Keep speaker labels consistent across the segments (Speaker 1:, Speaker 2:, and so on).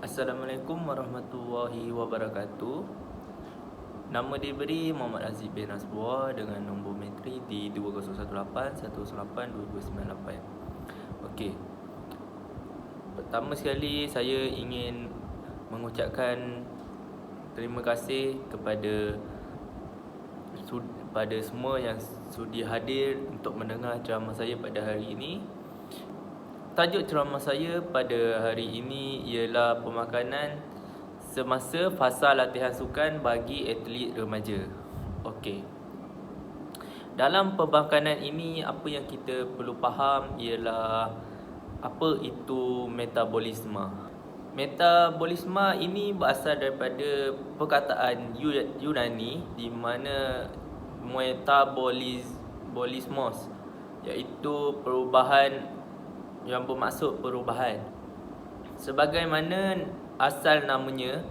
Speaker 1: Assalamualaikum warahmatullahi wabarakatuh. Nama diberi Muhammad Aziz bin Nasbwa dengan nombor metri di 2018-182298. Okey. Pertama sekali saya ingin mengucapkan terima kasih kepada semua yang sudi hadir untuk mendengar ceramah saya pada hari ini. Tajuk ceramah saya pada hari ini ialah pemakanan semasa fasa latihan sukan bagi atlet remaja. Okey. Dalam pemakanan ini, apa yang kita perlu faham ialah apa itu metabolisme. Metabolisme ini berasal daripada perkataan Yunani di mana metabolismos, iaitu perubahan yang bermaksud perubahan. Sebagaimana asal namanya,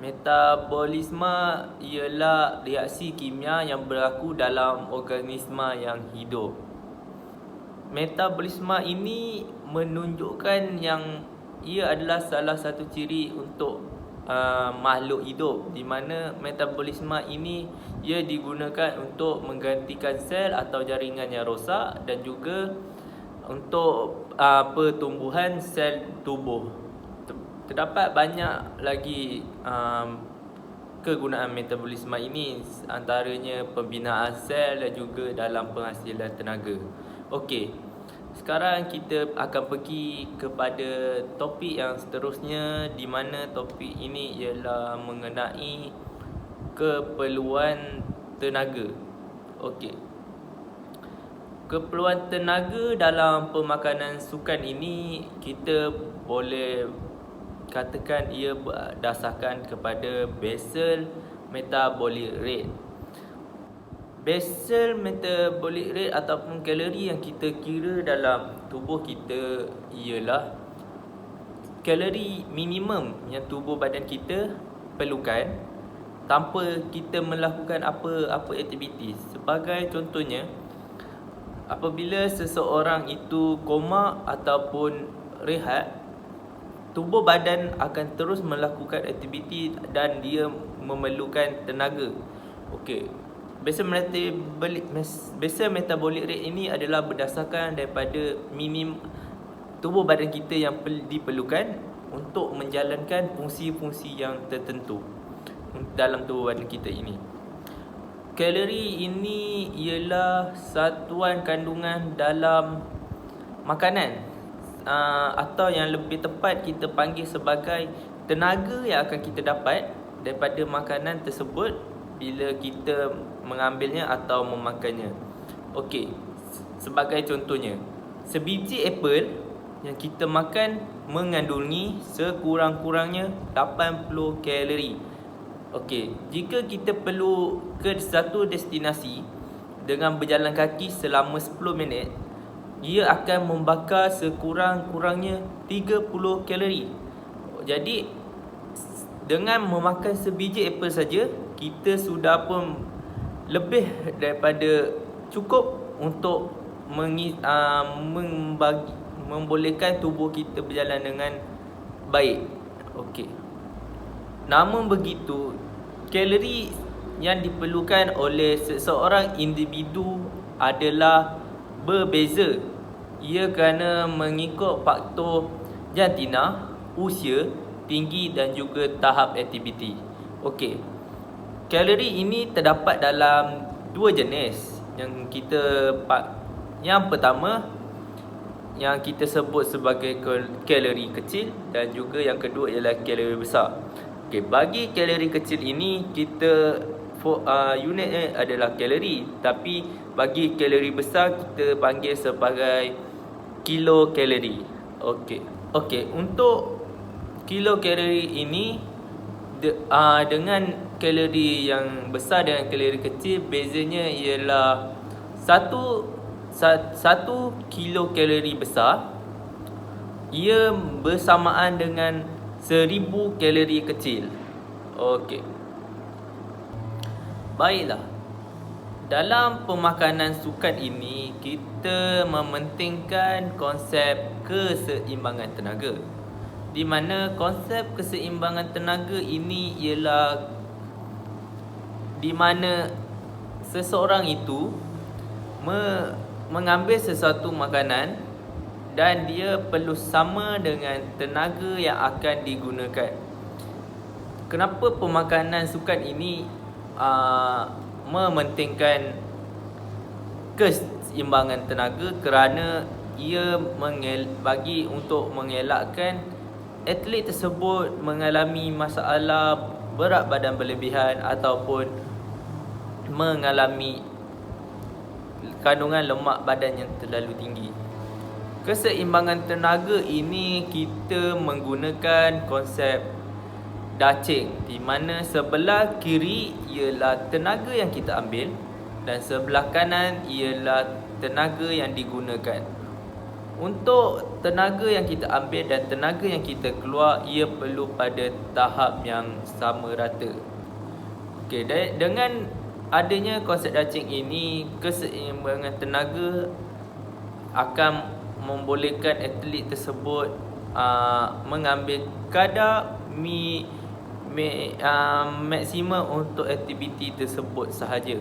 Speaker 1: metabolisme ialah reaksi kimia yang berlaku dalam organisma yang hidup. Metabolisme ini menunjukkan yang ia adalah salah satu ciri untuk makhluk hidup, di mana metabolisme ini ia digunakan untuk menggantikan sel atau jaringan yang rosak dan juga untuk pertumbuhan sel tubuh. Terdapat banyak lagi kegunaan metabolisme ini, antaranya pembinaan sel dan juga dalam penghasilan tenaga. Okey, sekarang kita akan pergi kepada topik yang seterusnya, di mana topik ini ialah mengenai keperluan tenaga. Okey. Keperluan tenaga dalam pemakanan sukan ini kita boleh katakan ia berdasarkan kepada basal metabolic rate. Basal metabolic rate ataupun kalori yang kita kira dalam tubuh kita ialah kalori minimum yang tubuh badan kita perlukan tanpa kita melakukan apa-apa aktiviti. Sebagai contohnya, apabila seseorang itu koma ataupun rehat, tubuh badan akan terus melakukan aktiviti dan dia memerlukan tenaga. Okey. Basal metabolic rate ini adalah berdasarkan daripada tubuh badan kita yang diperlukan untuk menjalankan fungsi-fungsi yang tertentu dalam tubuh badan kita ini. Kalori ini ialah satuan kandungan dalam makanan, atau yang lebih tepat kita panggil sebagai tenaga yang akan kita dapat daripada makanan tersebut bila kita mengambilnya atau memakannya. Okey, sebagai contohnya, sebiji apple yang kita makan mengandungi sekurang-kurangnya 80 kalori. Okey, jika kita perlu ke satu destinasi dengan berjalan kaki selama 10 minit, ia akan membakar sekurang-kurangnya 30 kalori. Jadi, dengan memakan sebiji apple saja, kita sudah pun lebih daripada cukup untuk membolehkan tubuh kita berjalan dengan baik. Okey. Namun begitu, kalori yang diperlukan oleh seseorang individu adalah berbeza. Ia kerana mengikut faktor jantina, usia, tinggi dan juga tahap aktiviti. Okey. Kalori ini terdapat dalam dua jenis. Yang pertama yang kita sebut sebagai kalori kecil dan juga yang kedua ialah kalori besar. Okey, bagi kalori kecil ini unitnya adalah kalori, tapi bagi kalori besar kita panggil sebagai kilokalori. Okey, untuk kilokalori ini dengan kalori yang besar dengan kalori kecil, bezanya ialah satu kilokalori besar ia bersamaan dengan 1000 kalori kecil. Okey. Baiklah. Dalam pemakanan sukan ini, kita mementingkan konsep keseimbangan tenaga. di mana konsep keseimbangan tenaga ini ialah di mana seseorang itu mengambil sesuatu makanan dan dia perlu sama dengan tenaga yang akan digunakan. Kenapa pemakanan sukan ini mementingkan keseimbangan tenaga? Kerana ia bagi untuk mengelakkan atlet tersebut mengalami masalah berat badan berlebihan ataupun mengalami kandungan lemak badan yang terlalu tinggi. Keseimbangan tenaga ini kita menggunakan konsep Dacheng, di mana sebelah kiri ialah tenaga yang kita ambil dan sebelah kanan ialah tenaga yang digunakan. Untuk tenaga yang kita ambil dan tenaga yang kita keluar, ia perlu pada tahap yang sama rata. Okey, dengan adanya konsep Dacheng ini, keseimbangan tenaga akan membolehkan atlet tersebut mengambil kadar maksimum untuk aktiviti tersebut sahaja.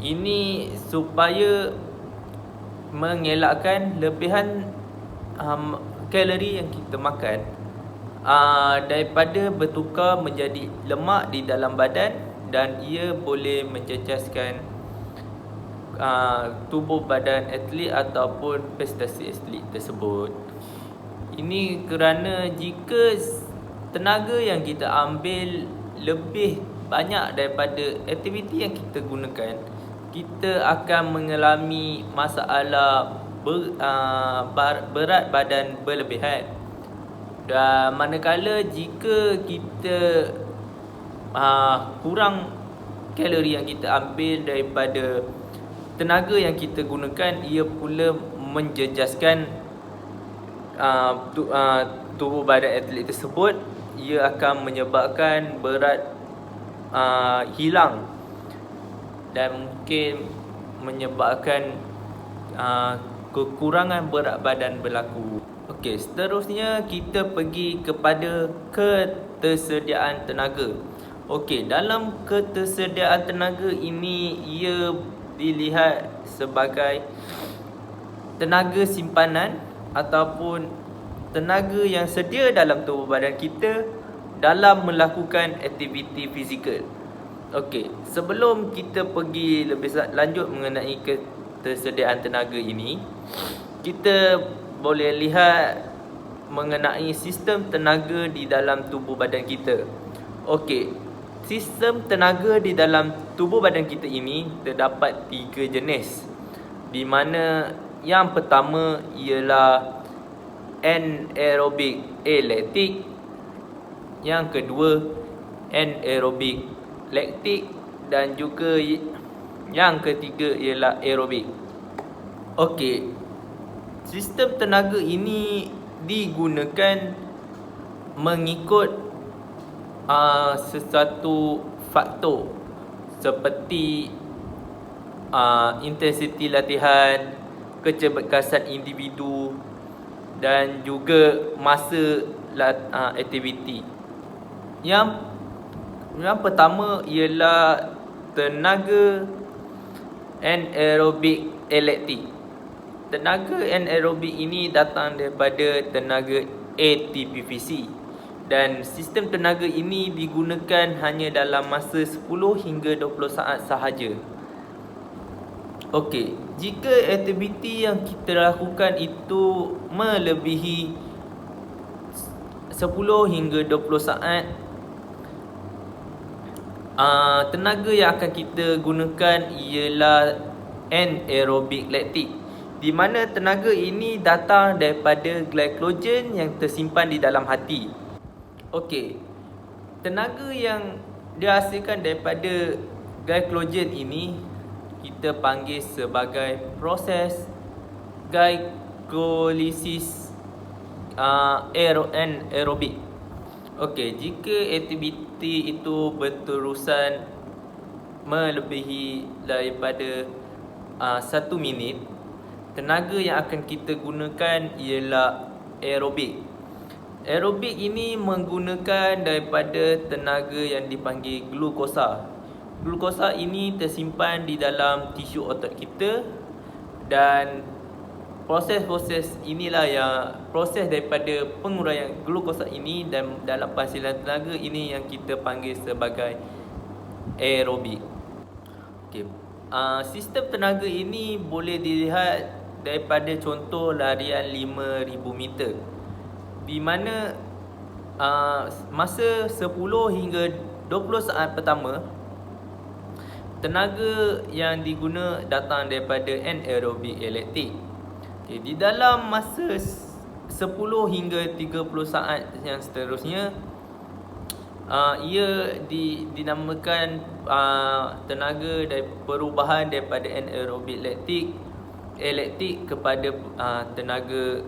Speaker 1: Ini supaya mengelakkan lebihan kalori yang kita makan daripada bertukar menjadi lemak di dalam badan, dan ia boleh mencecaskan tubuh badan atlet ataupun prestasi atlet tersebut. Ini kerana jika tenaga yang kita ambil lebih banyak daripada aktiviti yang kita gunakan, kita akan mengalami masalah berat badan berlebihan. Dan manakala jika kita kurang kalori yang kita ambil daripada tenaga yang kita gunakan, ia pula menjejaskan tubuh badan atlet tersebut. Ia akan menyebabkan berat hilang dan mungkin menyebabkan kekurangan berat badan berlaku. Okey, seterusnya kita pergi kepada ketersediaan tenaga. Okey, dalam ketersediaan tenaga ini, ia dilihat sebagai tenaga simpanan ataupun tenaga yang sedia dalam tubuh badan kita dalam melakukan aktiviti fizikal. Okey, sebelum kita pergi lebih lanjut mengenai ketersediaan tenaga ini, kita boleh lihat mengenai sistem tenaga di dalam tubuh badan kita. Okey, sistem tenaga di dalam tubuh badan kita ini terdapat 3 jenis, di mana yang pertama ialah anaerobic lactic, yang kedua anaerobic lactic, dan juga yang ketiga ialah aerobik. Okey, sistem tenaga ini digunakan mengikut sesuatu faktor seperti intensiti latihan, kecergasan individu dan juga masa aktiviti. Yang pertama ialah tenaga anaerobic lactic. Tenaga anaerobik ini datang daripada tenaga ATP-PC, dan sistem tenaga ini digunakan hanya dalam masa 10 hingga 20 saat sahaja. Okey, jika aktiviti yang kita lakukan itu melebihi 10 hingga 20 saat, tenaga yang akan kita gunakan ialah anaerobic lactic, di mana tenaga ini datang daripada glycogen yang tersimpan di dalam hati. Okey, tenaga yang dihasilkan daripada glycogen ini kita panggil sebagai proses glycolysis anaerobik. Okey, jika aktiviti itu berterusan melebihi daripada 1 minit, tenaga yang akan kita gunakan ialah aerobik. Aerobik ini menggunakan daripada tenaga yang dipanggil glukosa. Glukosa ini tersimpan di dalam tisu otot kita, dan proses-proses inilah yang proses daripada penguraian glukosa ini dan dalam penghasilan tenaga ini yang kita panggil sebagai aerobik. Okey. Sistem tenaga ini boleh dilihat daripada contoh larian 5,000 meter, di mana masa 10 hingga 20 saat pertama, tenaga yang diguna datang daripada anaerobik laktik. Okay, di dalam masa 10 hingga 30 saat yang seterusnya, ia dinamakan tenaga dari perubahan daripada anaerobik laktik kepada tenaga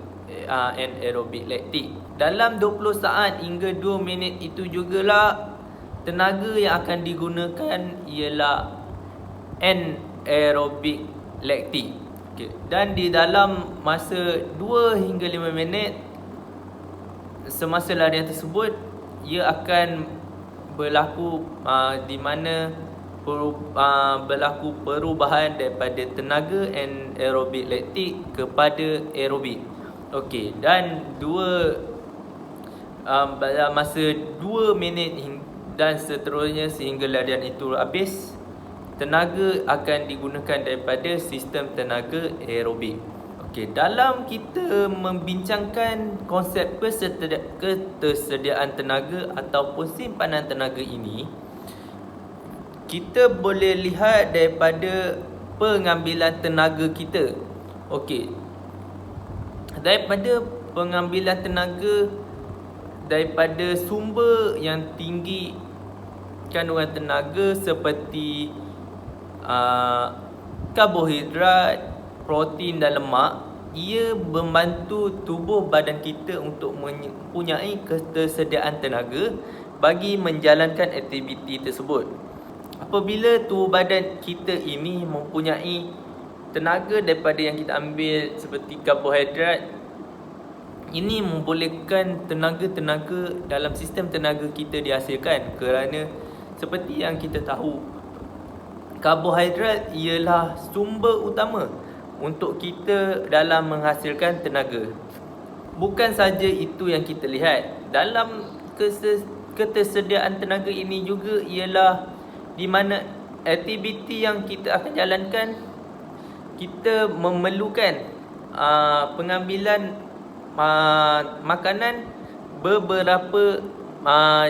Speaker 1: anaerobik laktik. Dalam 20 saat hingga 2 minit itu jugalah tenaga yang akan digunakan ialah anaerobik laktik. Okay. Dan di dalam masa 2 hingga 5 minit semasa larian tersebut, ia akan berlaku di mana berlaku perubahan daripada tenaga anaerobik laktik kepada aerobik. Okey, dan dalam masa 2 minit dan seterusnya sehingga larian itu habis, tenaga akan digunakan daripada sistem tenaga aerobik. Okey, dalam kita membincangkan konsep ketersediaan tenaga ataupun simpanan tenaga ini, kita boleh lihat daripada pengambilan tenaga kita. Okey, daripada pengambilan tenaga daripada sumber yang tinggi kandungan tenaga seperti karbohidrat, protein dan lemak, ia membantu tubuh badan kita untuk mempunyai ketersediaan tenaga bagi menjalankan aktiviti tersebut. Apabila tubuh badan kita ini mempunyai tenaga daripada yang kita ambil seperti karbohidrat, ini membolehkan tenaga-tenaga dalam sistem tenaga kita dihasilkan, kerana seperti yang kita tahu, karbohidrat ialah sumber utama untuk kita dalam menghasilkan tenaga. Bukan saja itu yang kita lihat, dalam ketersediaan tenaga ini juga ialah di mana aktiviti yang kita akan jalankan, kita memerlukan pengambilan makanan beberapa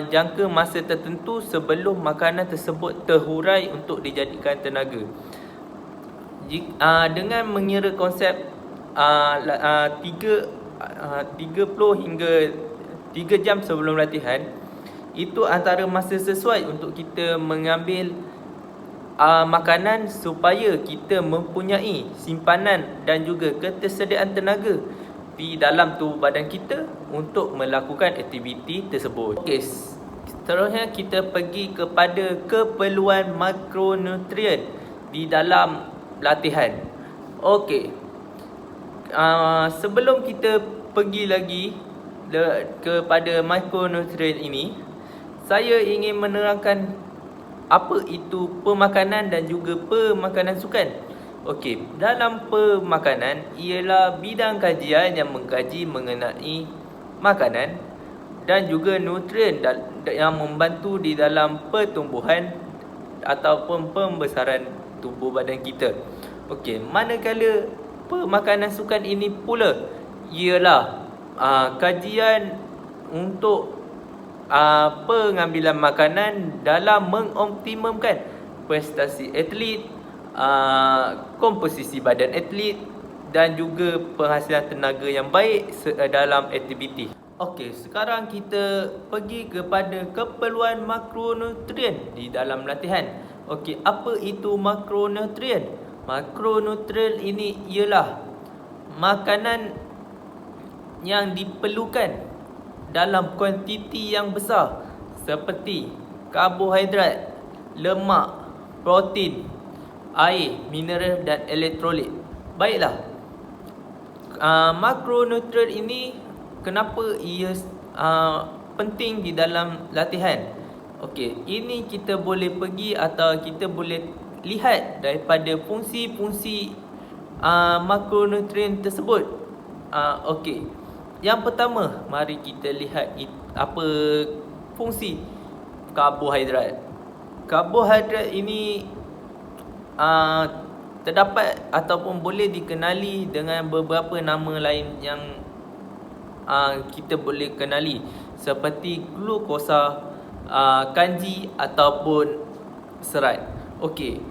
Speaker 1: jangka masa tertentu sebelum makanan tersebut terhurai untuk dijadikan tenaga. Dengan mengira konsep 30 hingga 3 jam sebelum latihan, itu antara masa sesuai untuk kita mengambil makanan supaya kita mempunyai simpanan dan juga ketersediaan tenaga di dalam tubuh badan kita untuk melakukan aktiviti tersebut. Okey, seterusnya kita pergi kepada keperluan makronutrien di dalam latihan. Okey, sebelum kita pergi lagi kepada makronutrien ini, saya ingin menerangkan apa itu pemakanan dan juga pemakanan sukan. Okey, dalam pemakanan ialah bidang kajian yang mengkaji mengenai makanan dan juga nutrien yang membantu di dalam pertumbuhan ataupun pembesaran tubuh badan kita. Okey, manakala pemakanan sukan ini pula ialah kajian untuk pengambilan makanan dalam mengoptimumkan prestasi atlet, komposisi badan atlet dan juga penghasilan tenaga yang baik dalam aktiviti. Okey, sekarang kita pergi kepada keperluan makronutrien di dalam latihan. Okey, apa itu makronutrien? Makronutrien ini ialah makanan yang diperlukan dalam kuantiti yang besar seperti karbohidrat, lemak, protein, air, mineral dan elektrolit. Baiklah, makronutrien ini kenapa ia penting di dalam latihan. Okey, ini kita boleh pergi atau kita boleh lihat daripada fungsi-fungsi makronutrien tersebut. Okey, yang pertama, mari kita lihat apa fungsi karbohidrat. Karbohidrat ini terdapat ataupun boleh dikenali dengan beberapa nama lain yang kita boleh kenali, seperti glukosa, kanji ataupun serat. Okey,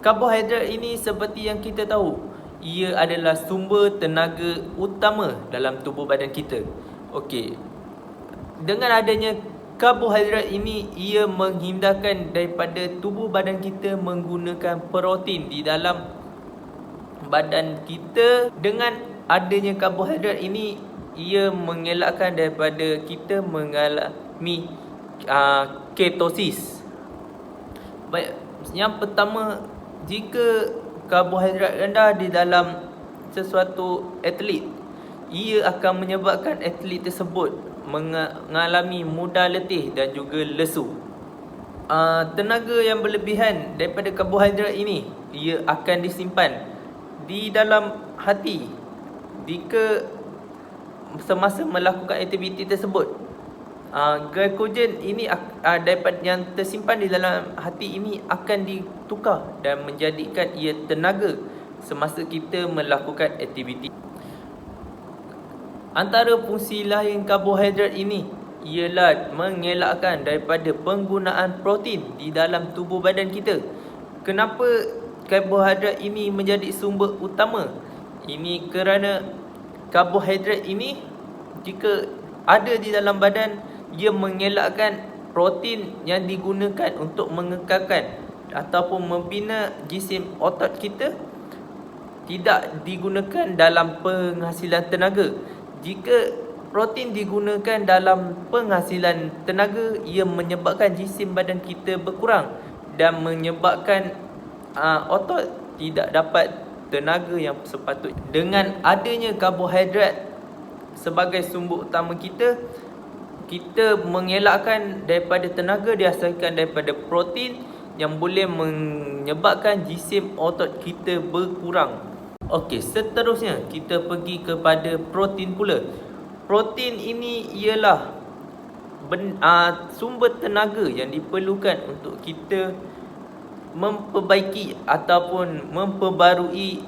Speaker 1: karbohidrat ini seperti yang kita tahu, ia adalah sumber tenaga utama dalam tubuh badan kita. Okey, dengan adanya karbohidrat ini, ia menghindarkan daripada tubuh badan kita menggunakan protein di dalam badan kita. Dengan adanya karbohidrat ini, ia mengelakkan daripada kita mengalami ketosis. Baik, yang pertama, jika karbohidrat rendah di dalam sesuatu atlet, ia akan menyebabkan atlet tersebut mengalami mudah letih dan juga lesu. Tenaga yang berlebihan daripada karbohidrat ini, ia akan disimpan di dalam hati jika semasa melakukan aktiviti tersebut. Glycogen ini daripada yang tersimpan di dalam hati ini akan ditukar dan menjadikan ia tenaga semasa kita melakukan aktiviti. Antara fungsi lain karbohidrat ini ialah mengelakkan daripada penggunaan protein di dalam tubuh badan kita. Kenapa karbohidrat ini menjadi sumber utama? Ini kerana karbohidrat ini jika ada di dalam badan, ia mengelakkan protein yang digunakan untuk mengekalkan ataupun membina jisim otot kita tidak digunakan dalam penghasilan tenaga. Jika protein digunakan dalam penghasilan tenaga, ia menyebabkan jisim badan kita berkurang dan menyebabkan otot tidak dapat tenaga yang sepatutnya. Dengan adanya karbohidrat sebagai sumber utama kita mengelakkan daripada tenaga dihasilkan daripada protein yang boleh menyebabkan jisim otot kita berkurang. Okey, seterusnya kita pergi kepada protein pula. Protein ini ialah sumber tenaga yang diperlukan untuk kita memperbaiki ataupun memperbarui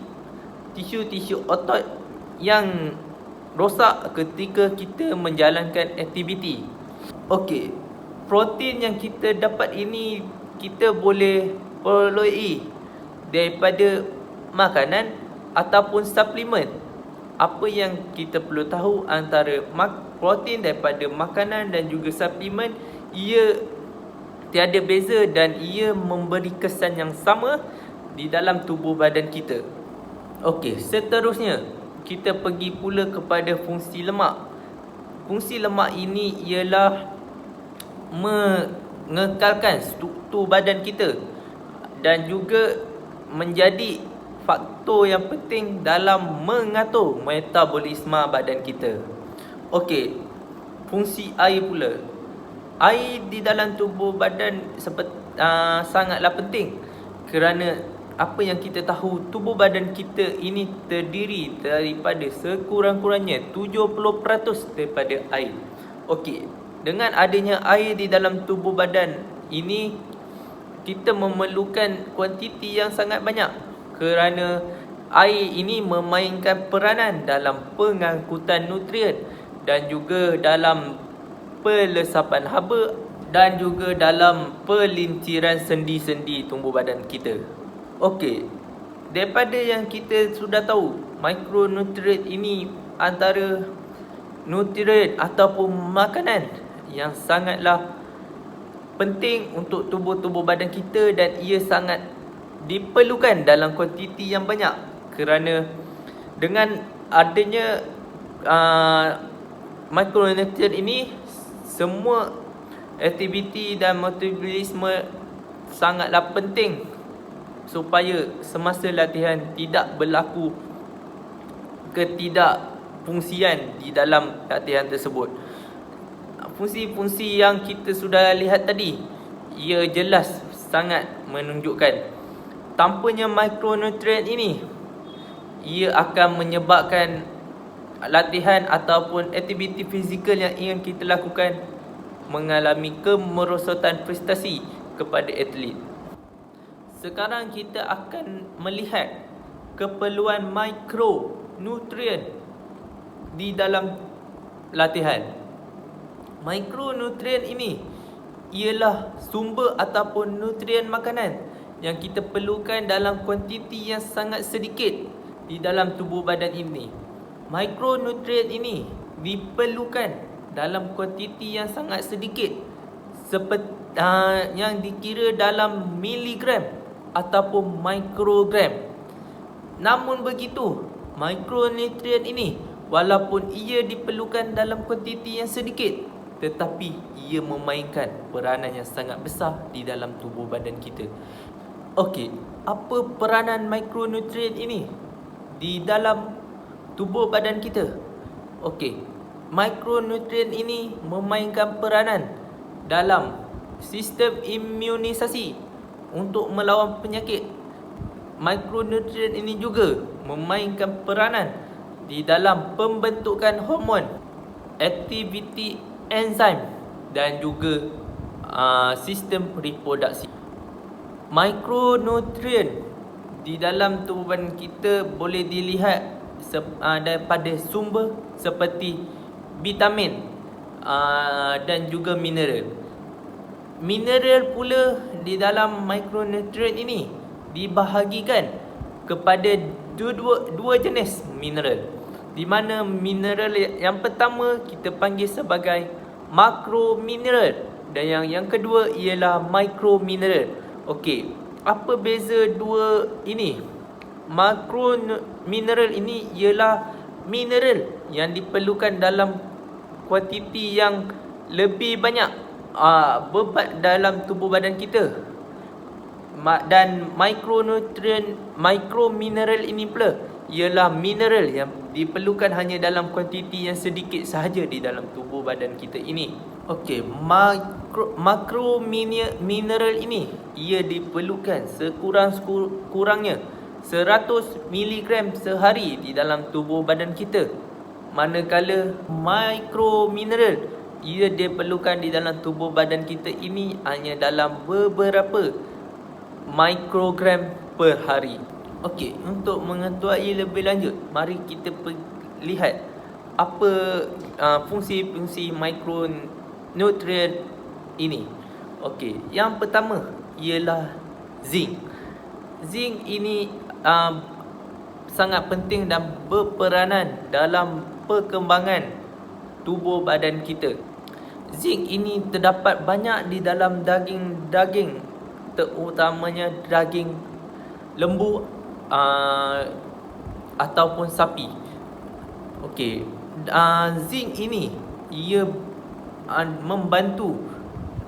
Speaker 1: tisu-tisu otot yang rosak ketika kita menjalankan aktiviti. Okey, protein yang kita dapat ini kita boleh peroleh daripada makanan ataupun suplemen. Apa yang kita perlu tahu antara protein daripada makanan dan juga suplemen, ia tiada beza dan ia memberi kesan yang sama di dalam tubuh badan kita. Okey, seterusnya kita pergi pula kepada fungsi lemak. Fungsi lemak ini ialah mengekalkan struktur badan kita dan juga menjadi faktor yang penting dalam mengatur metabolisme badan kita. Okey, fungsi air pula. Air di dalam tubuh badan sangatlah penting kerana apa yang kita tahu, tubuh badan kita ini terdiri daripada sekurang-kurangnya 70% daripada air. Okey, dengan adanya air di dalam tubuh badan ini, kita memerlukan kuantiti yang sangat banyak kerana air ini memainkan peranan dalam pengangkutan nutrien dan juga dalam pelesapan haba dan juga dalam pelintiran sendi-sendi tubuh badan kita. Okey, daripada yang kita sudah tahu, makronutrien ini antara nutrien ataupun makanan yang sangatlah penting untuk tubuh-tubuh badan kita dan ia sangat diperlukan dalam kuantiti yang banyak kerana dengan adanya makronutrien ini, semua aktiviti dan metabolisme sangatlah penting supaya semasa latihan tidak berlaku ketidakfungsian di dalam latihan tersebut. fungsi-fungsi yang kita sudah lihat tadi, ia jelas sangat menunjukkan tanpanya mikronutrien ini, ia akan menyebabkan latihan ataupun aktiviti fizikal yang ingin kita lakukan mengalami kemerosotan prestasi kepada atlet. Sekarang kita akan melihat keperluan mikronutrien di dalam latihan. Mikronutrien ini ialah sumber ataupun nutrien makanan yang kita perlukan dalam kuantiti yang sangat sedikit di dalam tubuh badan ini. Mikronutrien ini diperlukan dalam kuantiti yang sangat sedikit, yang dikira dalam miligram ataupun mikrogram. Namun begitu, mikronutrien ini walaupun ia diperlukan dalam kuantiti yang sedikit, tetapi ia memainkan peranan yang sangat besar di dalam tubuh badan kita. Okey, apa peranan mikronutrien ini di dalam tubuh badan kita? Okey, mikronutrien ini memainkan peranan dalam sistem imunisasi untuk melawan penyakit. Mikronutrien ini juga memainkan peranan di dalam pembentukan hormon, aktiviti enzim dan juga sistem reproduksi. Mikronutrien di dalam tubuh badan kita boleh dilihat daripada sumber seperti vitamin dan juga mineral. Mineral pula di dalam mikronutrien ini dibahagikan kepada dua jenis mineral, di mana mineral yang pertama kita panggil sebagai makromineral dan yang kedua ialah mikromineral. Okey, apa beza dua ini? Makromineral ini ialah mineral yang diperlukan dalam kuantiti yang lebih banyak bebat dalam tubuh badan kita. Dan mikromineral ini pula ialah mineral yang diperlukan hanya dalam kuantiti yang sedikit sahaja di dalam tubuh badan kita ini. Okey, makromineral ini ia diperlukan sekurang-kurangnya 100 mg sehari di dalam tubuh badan kita. Manakala mikromineral ia diperlukan di dalam tubuh badan kita ini hanya dalam beberapa mikrogram per hari. Okey, untuk mengetahui lebih lanjut, mari kita lihat apa fungsi-fungsi mikronutrien ini. Okey, yang pertama ialah zinc. Zinc ini sangat penting dan berperanan dalam perkembangan tubuh badan kita. Zinc ini terdapat banyak di dalam daging-daging, terutamanya daging lembu ataupun sapi. Okey, zinc ini ia membantu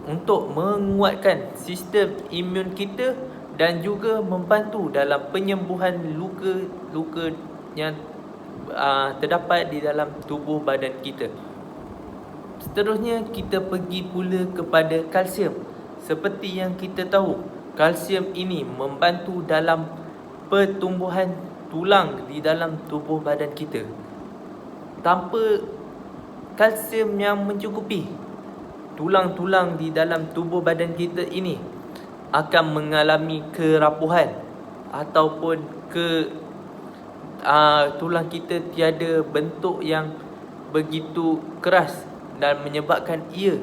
Speaker 1: untuk menguatkan sistem imun kita dan juga membantu dalam penyembuhan luka-luka yang terdapat di dalam tubuh badan kita. Seterusnya kita pergi pula kepada kalsium. Seperti yang kita tahu, kalsium ini membantu dalam pertumbuhan tulang di dalam tubuh badan kita. Tanpa kalsium yang mencukupi, tulang-tulang di dalam tubuh badan kita ini akan mengalami kerapuhan ataupun tulang kita tiada bentuk yang begitu keras dan menyebabkan ia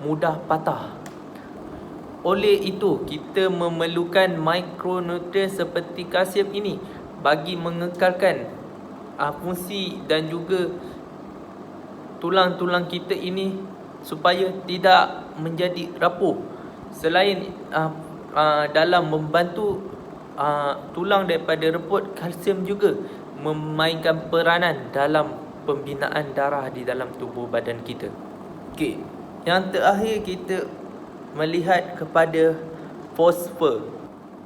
Speaker 1: mudah patah. Oleh itu, kita memerlukan mikronutrien seperti kalsium ini bagi mengekalkan fungsi dan juga tulang-tulang kita ini supaya tidak menjadi rapuh. Selain dalam membantu tulang daripada reput, kalsium juga memainkan peranan dalam pembinaan darah di dalam tubuh badan kita. Okey, yang terakhir kita melihat kepada fosfor.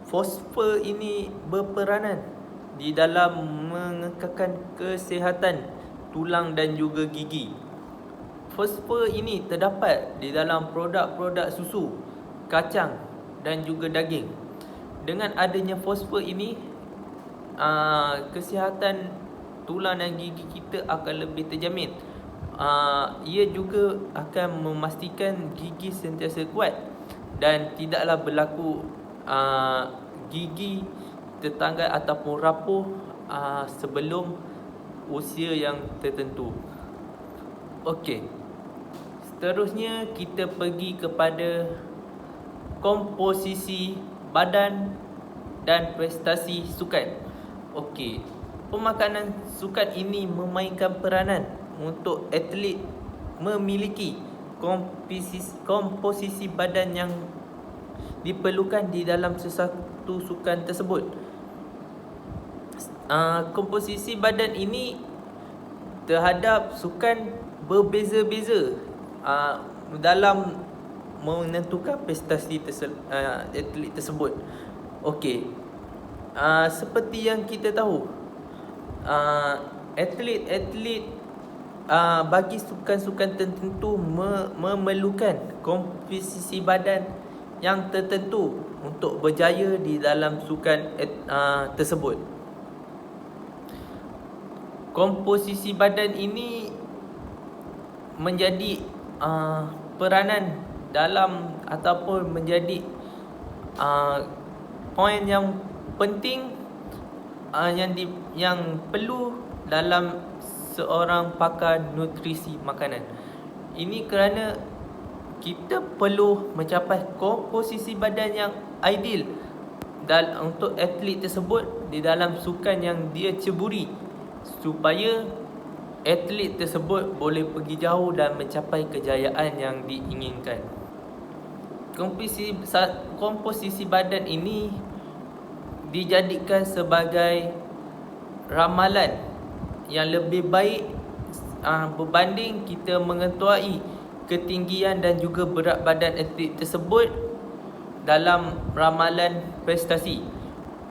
Speaker 1: Fosfor ini berperanan di dalam mengekalkan kesihatan tulang dan juga gigi. fosfor ini terdapat di dalam produk-produk susu, kacang dan juga daging. Dengan adanya fosfor ini, kesihatan tulang dan gigi kita akan lebih terjamin. Ia juga akan memastikan gigi sentiasa kuat dan tidaklah berlaku gigi tertanggal ataupun rapuh sebelum usia yang tertentu. Okey. Seterusnya kita pergi kepada komposisi badan dan prestasi sukan. Okey. Pemakanan sukan ini memainkan peranan untuk atlet memiliki komposisi badan yang diperlukan di dalam sesuatu sukan tersebut. Komposisi badan ini terhadap sukan berbeza-beza dalam menentukan prestasi atlet tersebut. Okey. Seperti yang kita tahu, atlet-atlet bagi sukan-sukan tertentu memerlukan komposisi badan yang tertentu untuk berjaya di dalam sukan tersebut. Komposisi badan ini menjadi peranan dalam ataupun menjadi poin yang penting yang perlu dalam seorang pakar nutrisi makanan. Ini kerana kita perlu mencapai komposisi badan yang ideal untuk atlet tersebut di dalam sukan yang dia ceburi, supaya atlet tersebut boleh pergi jauh dan mencapai kejayaan yang diinginkan. Komposisi badan ini dijadikan sebagai ramalan yang lebih baik berbanding kita mengetuai ketinggian dan juga berat badan atlet tersebut dalam ramalan prestasi.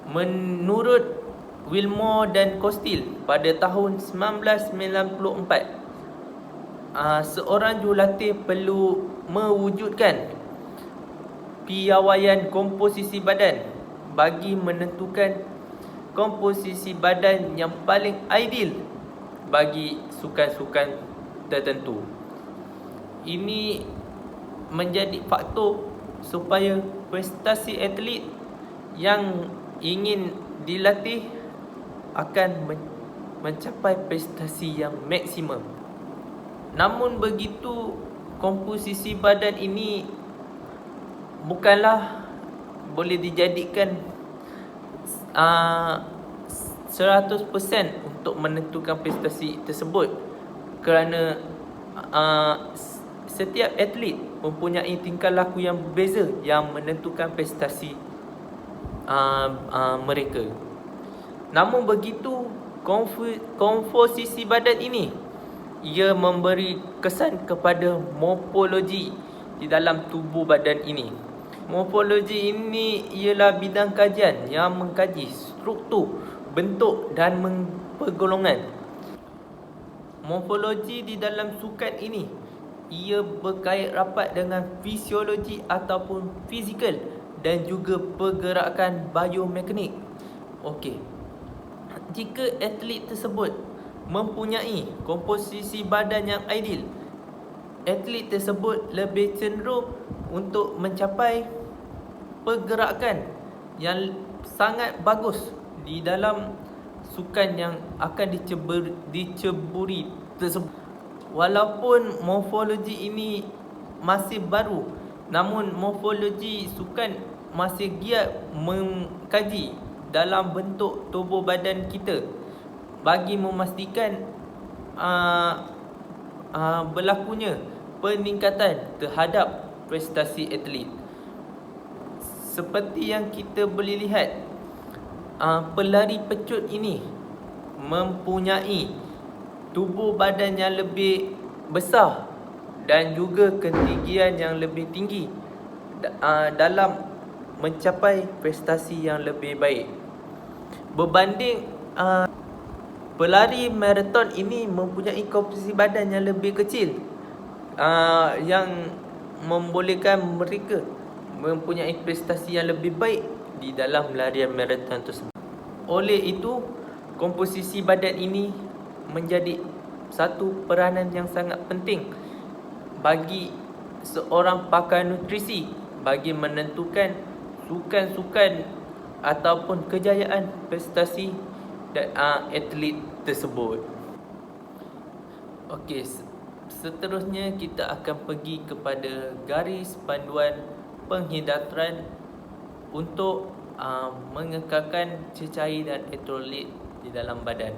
Speaker 1: Menurut Wilmore dan Costil pada tahun 1994, seorang jurulatih perlu mewujudkan piawaian komposisi badan bagi menentukan komposisi badan yang paling ideal bagi sukan-sukan tertentu. Ini menjadi faktor supaya prestasi atlet yang ingin dilatih akan mencapai prestasi yang maksimum. Namun begitu, komposisi badan ini bukanlah boleh dijadikan 100% untuk menentukan prestasi tersebut, kerana setiap atlet mempunyai tingkah laku yang berbeza yang menentukan prestasi mereka. Namun begitu, komposisi badan ini ia memberi kesan kepada morfologi di dalam tubuh badan ini. Morfologi ini ialah bidang kajian yang mengkaji struktur, bentuk dan pergolongan. Morfologi di dalam sukan ini ia berkait rapat dengan fisiologi ataupun fizikal dan juga pergerakan biomekanik. Okey. Jika atlet tersebut mempunyai komposisi badan yang ideal, atlet tersebut lebih cenderung untuk mencapai pergerakan yang sangat bagus di dalam sukan yang akan diceburi tersebut. Walaupun morfologi ini masih baru, namun morfologi sukan masih giat mengkaji dalam bentuk tubuh badan kita bagi memastikan berlakunya peningkatan terhadap prestasi atlet. Seperti yang kita boleh lihat, pelari pecut ini mempunyai tubuh badan yang lebih besar dan juga ketinggian yang lebih tinggi dalam mencapai prestasi yang lebih baik. Berbanding pelari maraton ini mempunyai komposisi badan yang lebih kecil yang membolehkan mereka mempunyai prestasi yang lebih baik di dalam larian maraton tersebut. Oleh itu, komposisi badan ini menjadi satu peranan yang sangat penting bagi seorang pakar nutrisi bagi menentukan sukan-sukan ataupun kejayaan prestasi atlet tersebut. Okey, seterusnya kita akan pergi kepada garis panduan penghindaran untuk mengekalkan cecair dan elektrolit di dalam badan.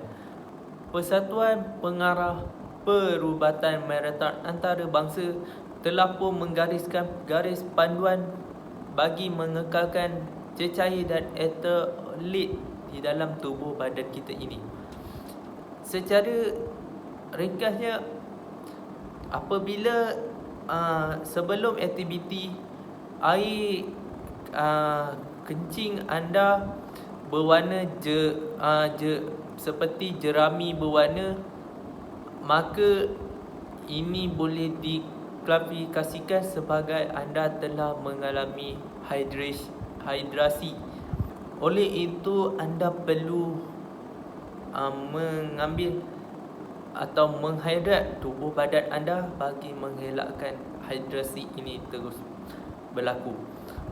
Speaker 1: Persatuan Pengarah Perubatan Maraton Antarabangsa telah pun menggariskan garis panduan bagi mengekalkan cecair dan elektrolit di dalam tubuh badan kita ini. Secara ringkasnya, apabila sebelum aktiviti air kencing anda berwarna seperti jerami berwarna, maka ini boleh diklasifikasikan sebagai anda telah mengalami hidrasi. Oleh itu, anda perlu mengambil atau menghidrat tubuh badan anda bagi mengelakkan hidrasi ini terus berlaku.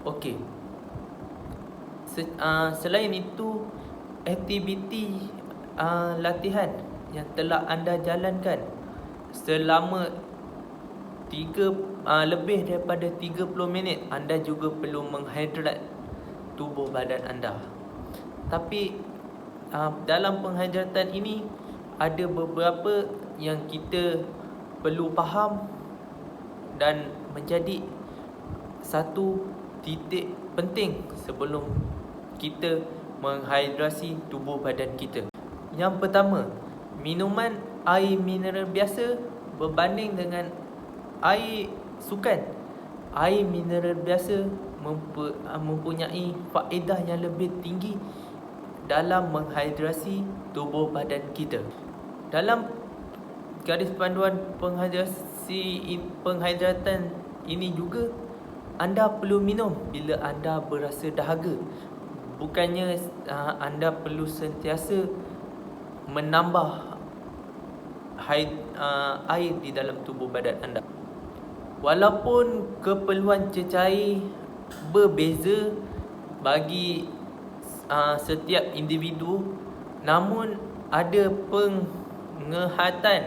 Speaker 1: Okey. Selain itu, aktiviti latihan yang telah anda jalankan selama lebih daripada 30 minit, anda juga perlu menghidrat tubuh badan anda. Tapi dalam penghidratan ini ada beberapa yang kita perlu faham dan menjadi satu titik penting sebelum kita menghidrasi tubuh badan kita. Yang pertama, minuman air mineral biasa berbanding dengan air sukan. Air mineral biasa mempunyai faedah yang lebih tinggi dalam menghidrasi tubuh badan kita. Dalam garis panduan penghidratan ini juga, anda perlu minum bila anda berasa dahaga. Bukannya anda perlu sentiasa menambah air di dalam tubuh badan anda. Walaupun keperluan cecair berbeza bagi setiap individu, namun ada penghematan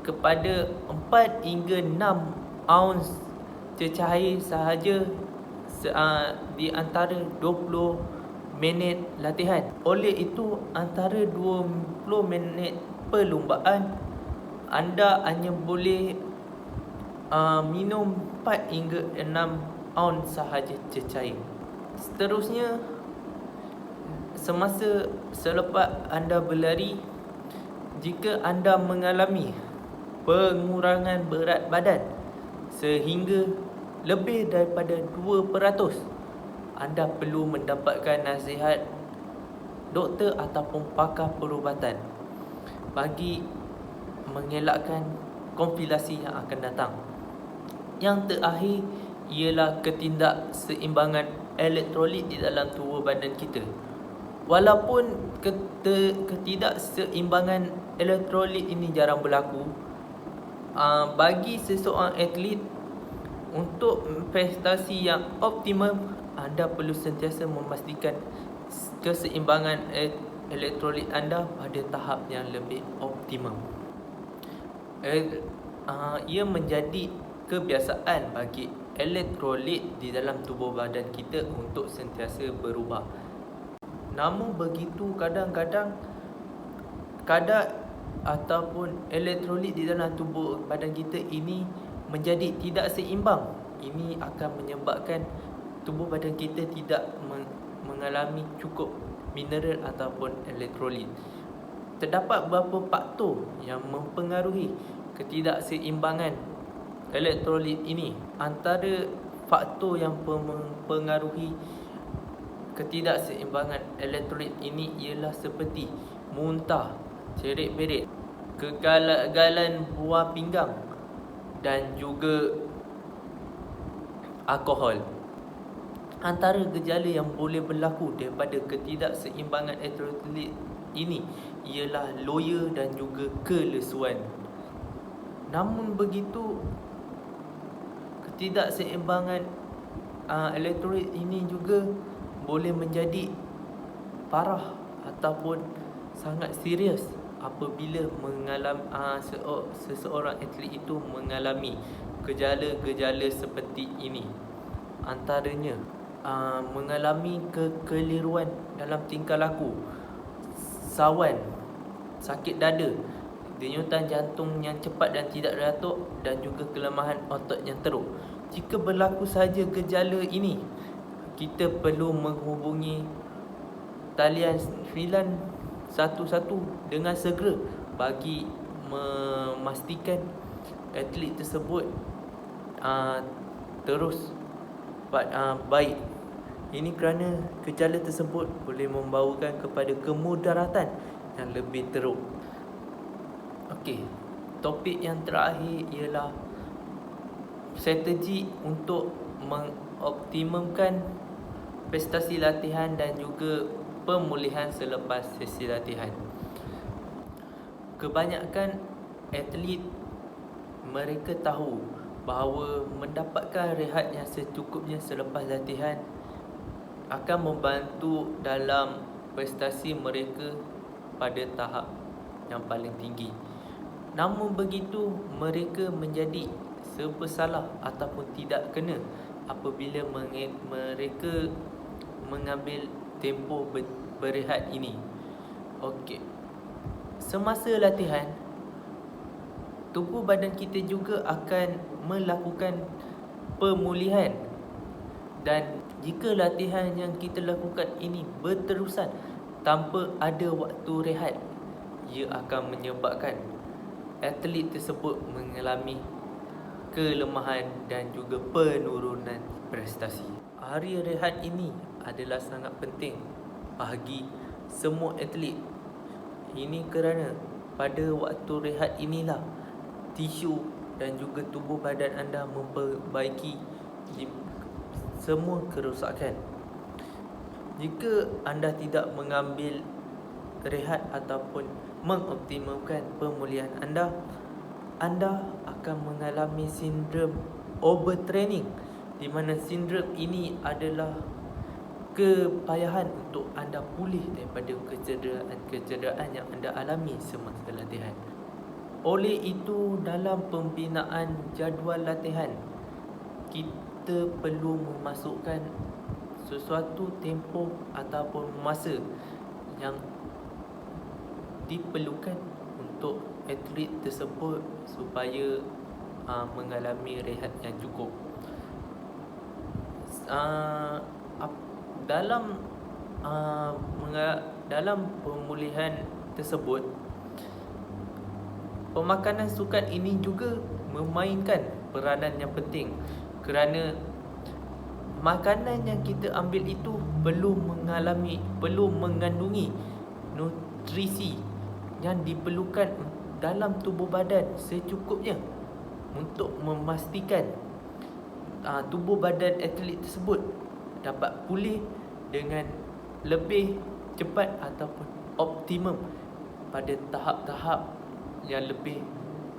Speaker 1: kepada 4 hingga 6 ounce cecair sahaja di antara 20 minit latihan. Oleh itu, antara 20 minit perlumbaan, anda hanya boleh minum 4 hingga 6 ounce sahaja cecair. Seterusnya, selepas anda berlari, jika anda mengalami pengurangan berat badan sehingga lebih daripada 2%, anda perlu mendapatkan nasihat doktor ataupun pakar perubatan bagi mengelakkan komplikasi yang akan datang. Yang terakhir ialah ketidakseimbangan elektrolit di dalam tubuh badan kita. Walaupun ketidakseimbangan elektrolit ini jarang berlaku, bagi seseorang atlet, untuk prestasi yang optimum, anda perlu sentiasa memastikan keseimbangan elektrolit anda pada tahap yang lebih optimum. Ia menjadi kebiasaan bagi elektrolit di dalam tubuh badan kita untuk sentiasa berubah. Namun begitu, kadang-kadang kadar ataupun elektrolit di dalam tubuh badan kita ini menjadi tidak seimbang. Ini akan menyebabkan tubuh badan kita tidak mengalami cukup mineral ataupun elektrolit. Terdapat beberapa faktor yang mempengaruhi ketidakseimbangan elektrolit ini. Antara faktor yang mempengaruhi ketidakseimbangan elektrolit ini ialah seperti muntah, cerit-berit, kegagalan buah pinggang, dan juga alkohol. Antara gejala yang boleh berlaku daripada ketidakseimbangan elektrolit ini ialah loya dan juga kelesuan. Namun begitu, ketidakseimbangan elektrolit ini juga boleh menjadi parah ataupun sangat serius apabila seseorang atlet itu mengalami gejala-gejala seperti ini. Antaranya mengalami kekeliruan dalam tingkah laku, sawan, sakit dada, denyutan jantung yang cepat dan tidak teratur, dan juga kelemahan otot yang teruk. Jika berlaku saja gejala ini, kita perlu menghubungi talian 911 dengan segera bagi memastikan atlet tersebut terus baik. Ini kerana gejala tersebut boleh membawakan kepada kemudaratan yang lebih teruk. Okey, topik yang terakhir ialah strategi untuk mengoptimumkan prestasi latihan dan juga pemulihan selepas sesi latihan. Kebanyakan atlet mereka tahu bahawa mendapatkan rehat yang secukupnya selepas latihan akan membantu dalam prestasi mereka pada tahap yang paling tinggi. Namun begitu, mereka menjadi serba salah ataupun tidak kena apabila mereka mengambil tempoh berehat ini. Okey. Semasa latihan, tubuh badan kita juga akan melakukan pemulihan, dan jika latihan yang kita lakukan ini berterusan tanpa ada waktu rehat, ia akan menyebabkan atlet tersebut mengalami kelemahan dan juga penurunan prestasi. Hari rehat ini adalah sangat penting bagi semua atlet. Ini kerana pada waktu rehat inilah tisu dan juga tubuh badan anda memperbaiki semua kerosakan. Jika anda tidak mengambil rehat ataupun mengoptimumkan pemulihan anda akan mengalami sindrom overtraining, di mana sindrom ini adalah kepayahan untuk anda pulih daripada kecederaan yang anda alami semasa latihan. Oleh itu, dalam pembinaan jadual latihan, kita perlu memasukkan sesuatu tempoh ataupun masa yang diperlukan untuk atlet tersebut supaya mengalami rehat yang cukup. Dalam pemulihan tersebut, pemakanan sukan ini juga memainkan peranan yang penting, kerana makanan yang kita ambil itu perlu mengandungi nutrisi yang diperlukan dalam tubuh badan secukupnya untuk memastikan tubuh badan atlet tersebut dapat pulih dengan lebih cepat ataupun optimum pada tahap-tahap yang lebih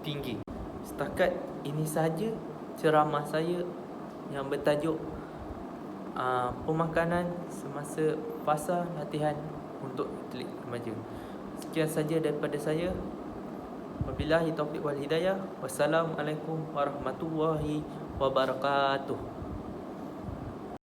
Speaker 1: tinggi. Setakat ini sahaja ceramah saya yang bertajuk pemakanan semasa fasa latihan untuk atlet remaja. Sekian saja daripada saya. Wabillahi taufiq wal hidayah. Wassalamualaikum warahmatullahi wabarakatuh.